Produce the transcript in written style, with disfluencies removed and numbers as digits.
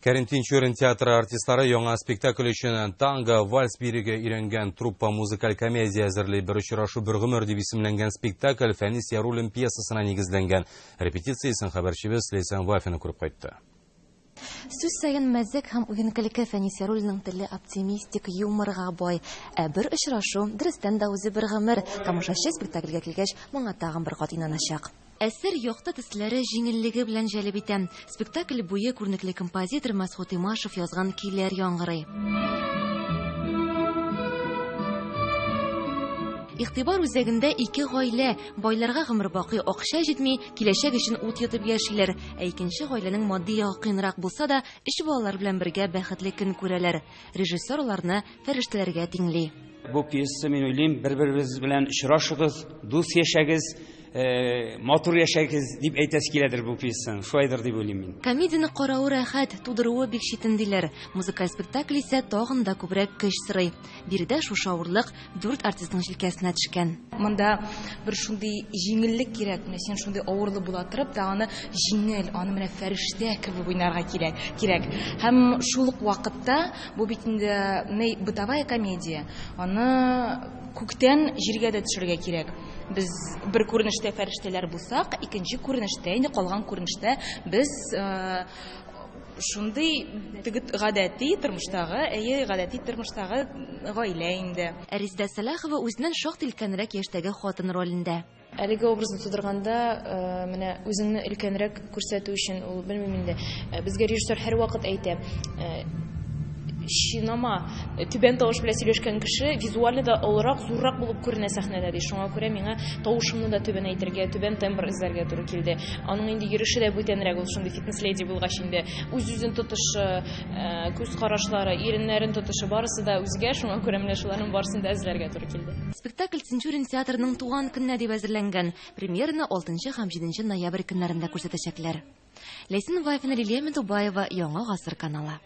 Кәрим Тинчурин театры артистлары яңа спектакль өчен танго, вальс бириге өйрәнгән труппа музыкаль комедия әзерләй. Бер очрашу бер гомер дип исемләнгән спектакль Фәнис Яруллин пьесасына нигезләнгән. Репетициясен хәбәрчебез Лейсан Вафина күреп кайтты. Сүз сайын мәзәк һәм уенкелеккә Фәнис Яруллинның теле оптимистик, юморга бай. Бер очрашу дөрестән дә үзе бер гомер. Тамашачы спектакльгә килгәч, моңа тагын бер кат инаначак. Әсәр якты төсләре җиңеллеге белән җәлеп итә. Спектакль буе күренекле композитор Мәсгут Имашев язган көйләр яңгырый. Игътибар үзәгендә ике гаилә. Байларга гомер бакый акча җитми, киләчәк өчен ут йотып яшиләр. Икенче гаиләнең матди ягы кыенрак булса да, өч балалар белән бергә бәхетле көн күрәләр. Режиссер аларны фәрештәләргә тиңли. Бу пьеса, мен уйлыйм, бер-беребез белән очрашыгыз, дус яшәгез, матур яшәгез дип әйтәсе киләдер бу пьеса. Шулайдыр дип уйлыйм мин. Комедияны каравы рәхәт, тудыруы бик читен диләр. Музыкаль спектакль исә тагын да күбрәк көч сорый. Биредә шушы авырлык 4 артистның җилкәсенә төшкән. Монда бер шундый җиңеллек кирәк. Менә син шундый авырлы була торып, да аны җиңел, аны менә фәрештә кебек уйнарга кирәк. Һәм шул ук вакытта бу бит инде бытовая комедия. Аны күктән җиргә дә төшерергә кирәк. Без бер күренештә фәрештәләр булсак, икенче күренештә, инде калган күренештә без шундый гадәти тормыштагы гаилә инде. Резидә Салахова үзеннән шактый өлкәнрәк яшьтәге хатын ролендә. Әлеге образны тудырганда, менә үзеңне өлкәнрәк күрсәтү өчен, ул белмим инде. Безгә режиссер һәрвакыт әйтә, шинама түбән тавыш белән сөйләшкән кеше визуально да олырак, зуррак булып күренә сәхнәдә ди. Шуңа күрә миңа тавышымны да түбән әйтергә, түбән тембр эзләргә туры килде. Аның инде йөреше дә бүтәнрәк, ул шундый фитнес-леди булгач инде. Үз-үзен тотышы, күз карашлары, иреннәрен тотышы барысы да үзгә, шуңа күрә менә шуларның барысын да эзләргә туры килде. Спектакль Тинчурин театрының туган көненә дип әзерләнгән. Премьераны 6 һәм 7 ноябрь көннәрендә күрсәтәчәкләр. Лейсан Вафина, Лилия Медубаева, Яңа гасыр каналы.